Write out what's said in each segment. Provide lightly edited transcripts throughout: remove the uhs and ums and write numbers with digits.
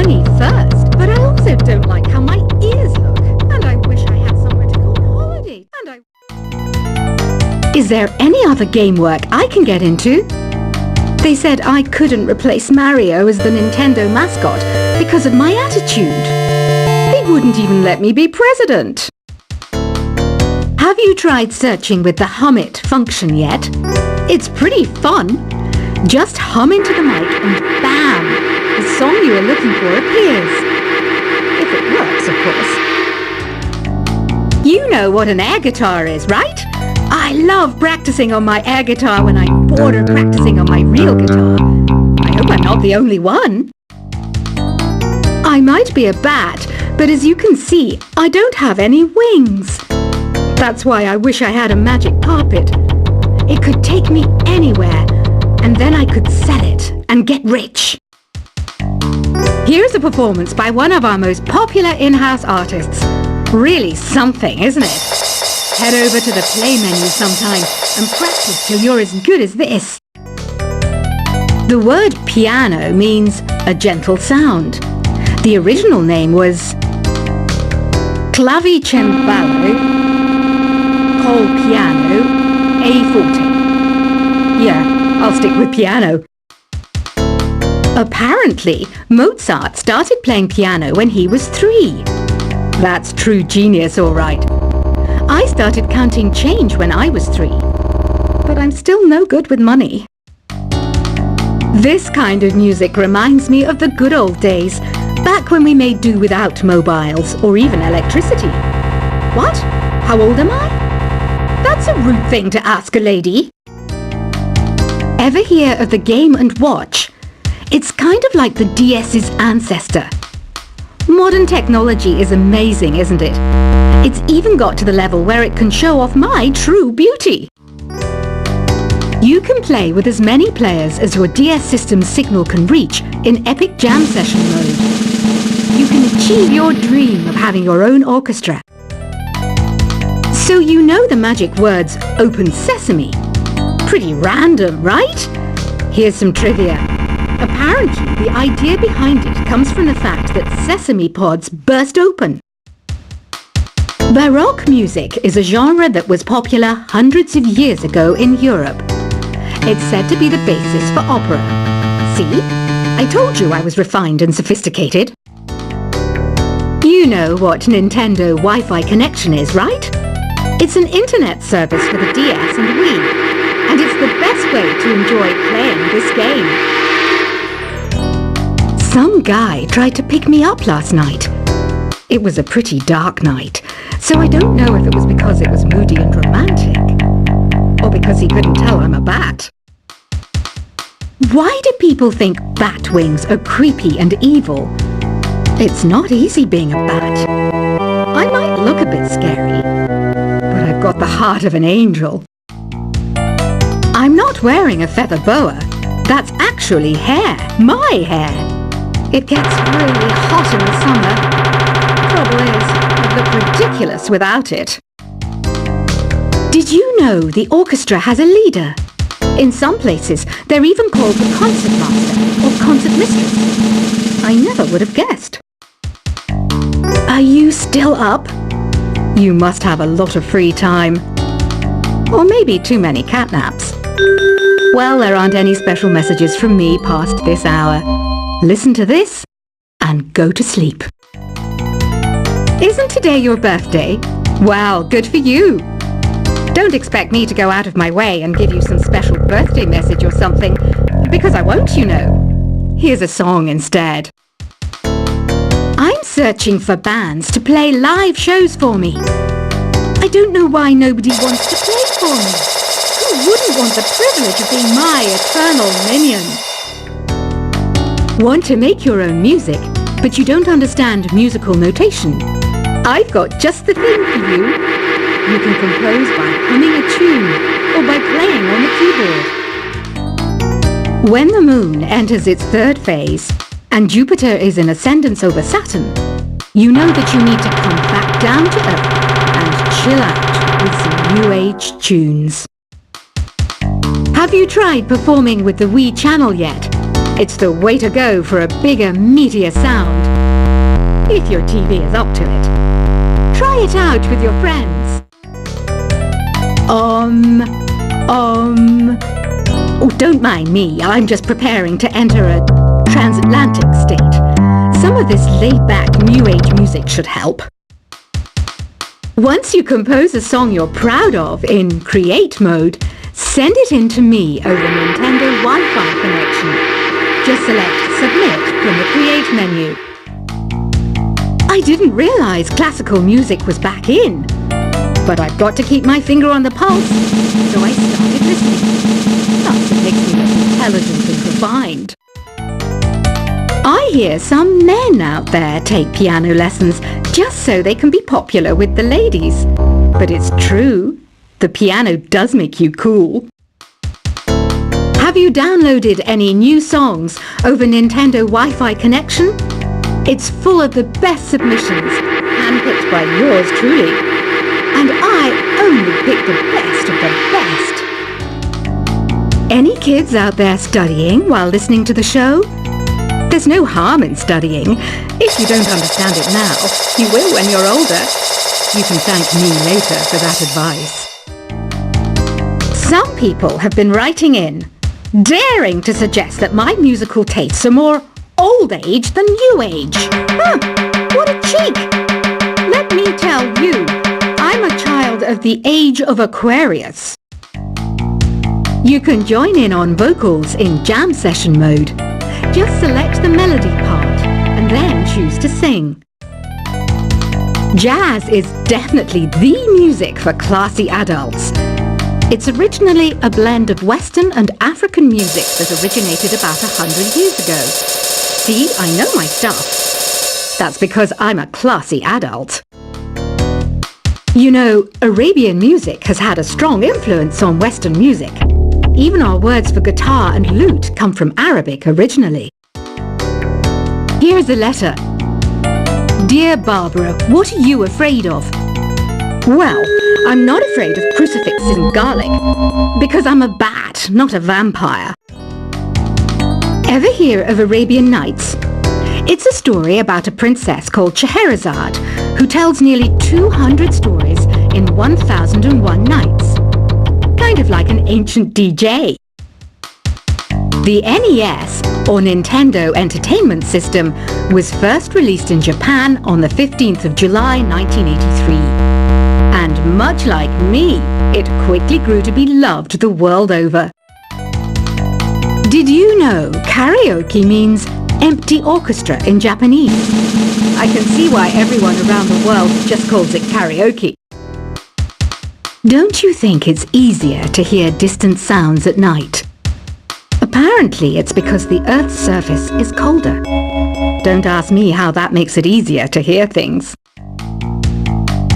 money first, but I also don't like how my ears look, and I wish I had somewhere to go on holiday, Is there any other game work I can get into? They said I couldn't replace Mario as the Nintendo mascot because of my attitude. They wouldn't even let me be president. Have you tried searching with the Hum It function yet? It's pretty fun. Just hum into the mic and bam! The song you are looking for appears. If it works, of course. You know what an air guitar is, right? I love practicing on my air guitar when I'm bored of practicing on my real guitar. I hope I'm not the only one. I might be a bat, but as you can see, I don't have any wings. That's why I wish I had a magic carpet. It could take me anywhere, and then I could sell it and get rich. Here's a performance by one of our most popular in-house artists. Really something, isn't it? Head over to the play menu sometime and practice till you're as good as this. The word piano means a gentle sound. The original name was clavicembalo col piano a forte. Yeah, I'll stick with piano. Apparently, Mozart started playing piano when he was 3. That's true genius, all right. I started counting change when I was 3, but I'm still no good with money. This kind of music reminds me of the good old days, back when we made do without mobiles or even electricity. What? How old am I? That's a rude thing to ask a lady. Ever hear of the Game & Watch? It's kind of like the DS's ancestor. Modern technology is amazing, isn't it? It's even got to the level where it can show off my true beauty. You can play with as many players as your DS system's signal can reach in Epic Jam Session mode. You can achieve your dream of having your own orchestra. So you know the magic words "Open Sesame." Pretty random, right? Here's some trivia. Apparently, the idea behind it comes from the fact that sesame pods burst open. Baroque music is a genre that was popular hundreds of years ago in Europe. It's said to be the basis for opera. See? I told you I was refined and sophisticated. You know what Nintendo Wi-Fi connection is, right? It's an internet service for the DS and Wii, and it's the best way to enjoy playing this game. Some guy tried to pick me up last night. It was a pretty dark night, so I don't know if it was because it was moody and romantic, or because he couldn't tell I'm a bat. Why do people think bat wings are creepy and evil? It's not easy being a bat. I might look a bit scary, but I've got the heart of an angel. I'm not wearing a feather boa. That's actually hair, my hair. It gets really hot in the summer. Trouble is, I'd look ridiculous without it. Did you know the orchestra has a leader? In some places, they're even called the concert master or concert mistress. I never would have guessed. Are you still up? You must have a lot of free time. Or maybe too many catnaps. Well, there aren't any special messages from me past this hour. Listen to this and go to sleep. Isn't today your birthday? Well, good for you. Don't expect me to go out of my way and give you some special birthday message or something, because I won't, you know. Here's a song instead. I'm searching for bands to play live shows for me. I don't know why nobody wants to play for me. Who wouldn't want the privilege of being my eternal minion? Want to make your own music, but you don't understand musical notation? I've got just the thing for you. You can compose by humming a tune or by playing on the keyboard. When the moon enters its 3rd phase and Jupiter is in ascendance over Saturn, you know that you need to come back down to Earth and chill out with some new age tunes. Have you tried performing with the Wii channel yet? It's the way to go for a bigger, meatier sound. If your TV is up to it. Try it out with your friends. Oh, don't mind me. I'm just preparing to enter a transatlantic state. Some of this laid-back New Age music should help. Once you compose a song you're proud of in Create mode, send it in to me over Nintendo Wi-Fi connection. Just select Submit from the Create menu. I didn't realize classical music was back in. But I've got to keep my finger on the pulse, so I started listening. Plus, it makes me look intelligent and refined. I hear some men out there take piano lessons just so they can be popular with the ladies. But it's true, the piano does make you cool. Have you downloaded any new songs over Nintendo Wi-Fi connection? It's full of the best submissions, handpicked by yours truly. And I only pick the best of the best. Any kids out there studying while listening to the show? There's no harm in studying. If you don't understand it now, you will when you're older. You can thank me later for that advice. Some people have been writing in, daring to suggest that my musical tastes are more old age than new age. Huh, what a cheek! Let me tell you, I'm a child of the age of Aquarius. You can join in on vocals in jam session mode. Just select the melody part and then choose to sing. Jazz is definitely the music for classy adults. It's originally a blend of Western and African music that originated about 100 years ago. See, I know my stuff. That's because I'm a classy adult. You know, Arabian music has had a strong influence on Western music. Even our words for guitar and lute come from Arabic originally. Here's a letter. Dear Barbara, what are you afraid of? Well, I'm not afraid of crucifixes and garlic, because I'm a bat, not a vampire. Ever hear of Arabian Nights? It's a story about a princess called Scheherazade, who tells nearly 200 stories in 1001 nights. Kind of like an ancient DJ. The NES, or Nintendo Entertainment System, was first released in Japan on the 15th of July 1983. And much like me, it quickly grew to be loved the world over. Did you know karaoke means empty orchestra in Japanese? I can see why everyone around the world just calls it karaoke. Don't you think it's easier to hear distant sounds at night? Apparently it's because the Earth's surface is colder. Don't ask me how that makes it easier to hear things.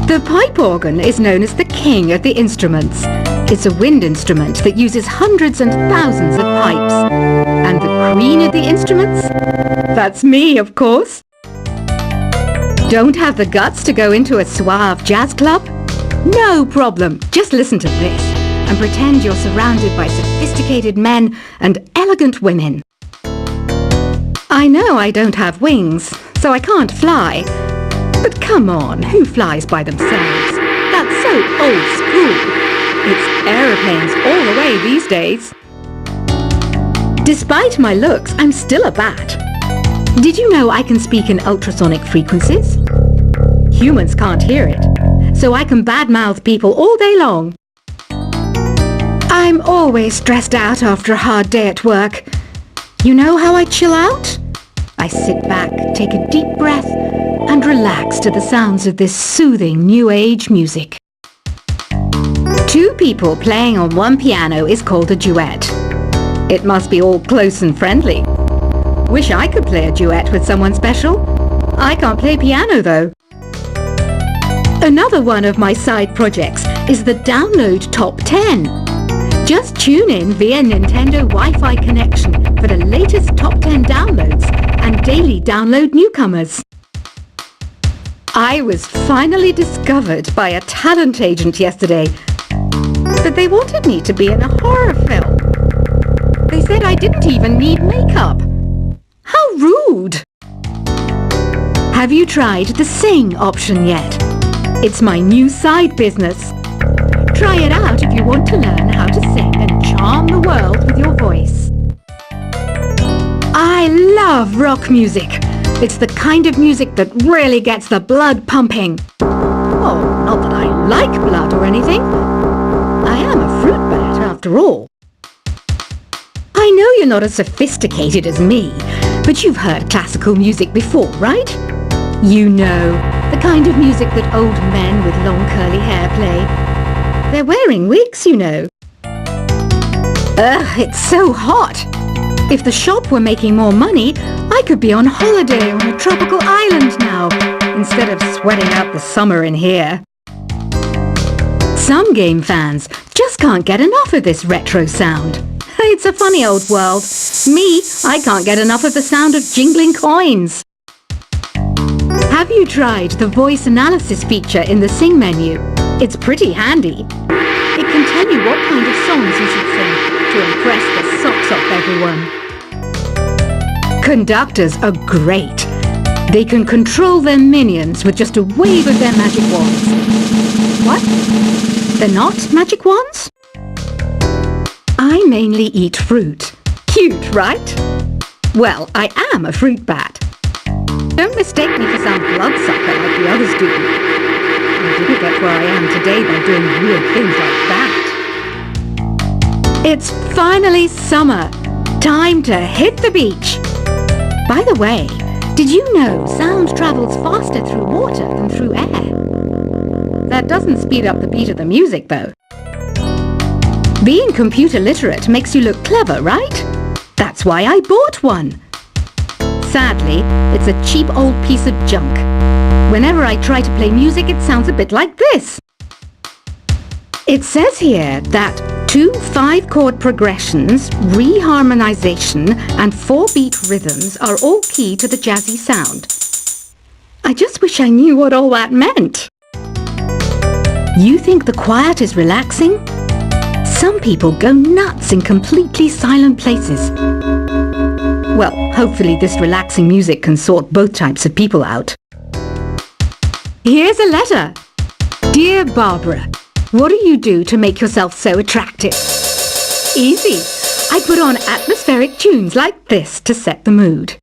The pipe organ is known as the king of the instruments. It's a wind instrument that uses hundreds and thousands of pipes. And the queen of the instruments? That's me, of course. Don't have the guts to go into a suave jazz club? No problem. Just listen to this and pretend you're surrounded by sophisticated men and elegant women. I know I don't have wings, so I can't fly. But come on, who flies by themselves? That's so old school. It's aeroplanes all the way these days. Despite my looks, I'm still a bat. Did you know I can speak in ultrasonic frequencies? Humans can't hear it, so I can badmouth people all day long. I'm always stressed out after a hard day at work. You know how I chill out? I sit back, take a deep breath, and relax to the sounds of this soothing new age music. Two people playing on one piano is called a duet. It must be all close and friendly. Wish I could play a duet with someone special. I can't play piano though. Another one of my side projects is the Download Top 10. Just tune in via Nintendo Wi-Fi connection for the latest top 10 downloads and daily download newcomers. I was finally discovered by a talent agent yesterday, but they wanted me to be in a horror film. They said I didn't even need makeup. How rude! Have you tried the sing option yet? It's my new side business. Try it out if you want to learn how to sing and charm the world with your voice. I love rock music. It's the kind of music that really gets the blood pumping. Oh, not that I like blood or anything. I am a fruit bat after all. I know you're not as sophisticated as me, but you've heard classical music before, right? You know, the kind of music that old men with long curly hair play. They're wearing wigs, you know. Ugh, it's so hot. If the shop were making more money, I could be on holiday on a tropical island now, instead of sweating out the summer in here. Some game fans just can't get enough of this retro sound. It's a funny old world. Me, I can't get enough of the sound of jingling coins. Have you tried the voice analysis feature in the Sing menu? It's pretty handy. It can tell you what kind of songs you should sing to impress the socks off everyone. Conductors are great. They can control their minions with just a wave of their magic wands. What? They're not magic wands? I mainly eat fruit. Cute, right? Well, I am a fruit bat. Don't mistake me for some bloodsucker like the others do. I didn't get where I am today by doing weird things like that. It's finally summer. Time to hit the beach. By the way, did you know sound travels faster through water than through air? That doesn't speed up the beat of the music, though. Being computer literate makes you look clever, right? That's why I bought one. Sadly, it's a cheap old piece of junk. Whenever I try to play music, it sounds a bit like this. It says here that 2 5-chord progressions, reharmonization, and 4-beat rhythms are all key to the jazzy sound. I just wish I knew what all that meant. You think the quiet is relaxing? Some people go nuts in completely silent places. Well, hopefully this relaxing music can sort both types of people out. Here's a letter. Dear Barbara, what do you do to make yourself so attractive? Easy. I put on atmospheric tunes like this to set the mood.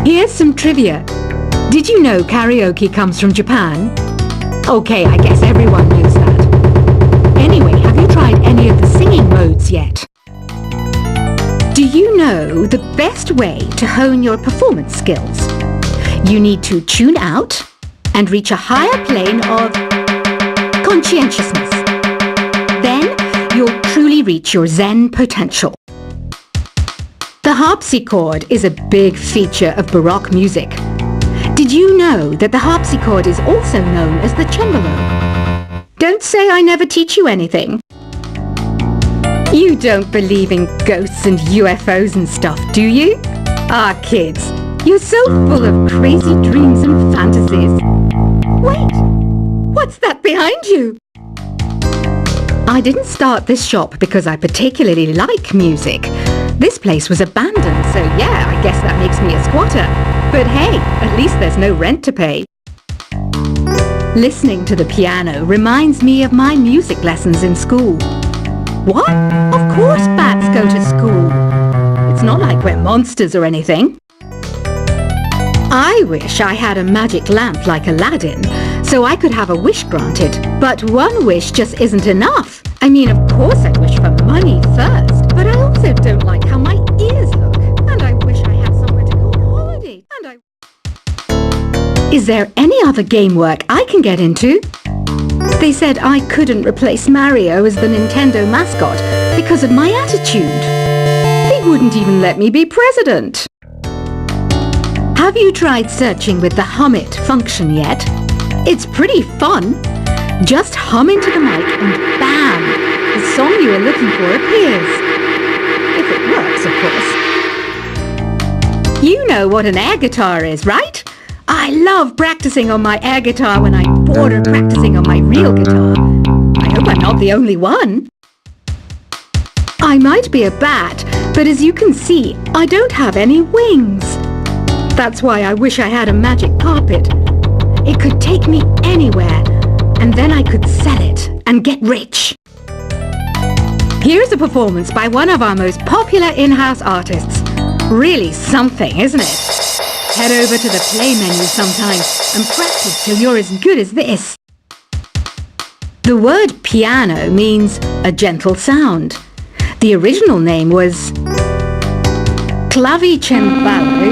Here's some trivia. Did you know karaoke comes from Japan? Okay, I guess everyone knows that. Anyway, have you tried any of the singing modes yet? Do you know the best way to hone your performance skills? You need to tune out and reach a higher plane of conscientiousness. Then you'll truly reach your Zen potential. The harpsichord is a big feature of Baroque music. Did you know that the harpsichord is also known as the cembalo? Don't say I never teach you anything. You don't believe in ghosts and UFOs and stuff, do you? Ah, kids, you're so full of crazy dreams and fantasies. Wait, what's that behind you? I didn't start this shop because I particularly like music. This place was abandoned, so yeah, I guess that makes me a squatter. But hey, at least there's no rent to pay. Listening to the piano reminds me of my music lessons in school. What? Of course bats go to school. It's not like we're monsters or anything. I wish I had a magic lamp like Aladdin, so I could have a wish granted. But one wish just isn't enough. I mean, of course I wish for money first, but I also don't like how my ears look. And I wish I had somewhere to go on holiday. Is there any other game work I can get into? They said I couldn't replace Mario as the Nintendo mascot because of my attitude. They wouldn't even let me be president. Have you tried searching with the Hum It function yet? It's pretty fun. Just hum into the mic and bam! The song you are looking for appears. If it works, of course. You know what an air guitar is, right? I love practicing on my air guitar when I'm bored of practicing on my real guitar. I hope I'm not the only one. I might be a bat, but as you can see, I don't have any wings. That's why I wish I had a magic carpet. It could take me anywhere, and then I could sell it and get rich. Here's a performance by one of our most popular in-house artists. Really something, isn't it? Head over to the play menu sometime and practice till you're as good as this. The word piano means a gentle sound. The original name was clavicembalo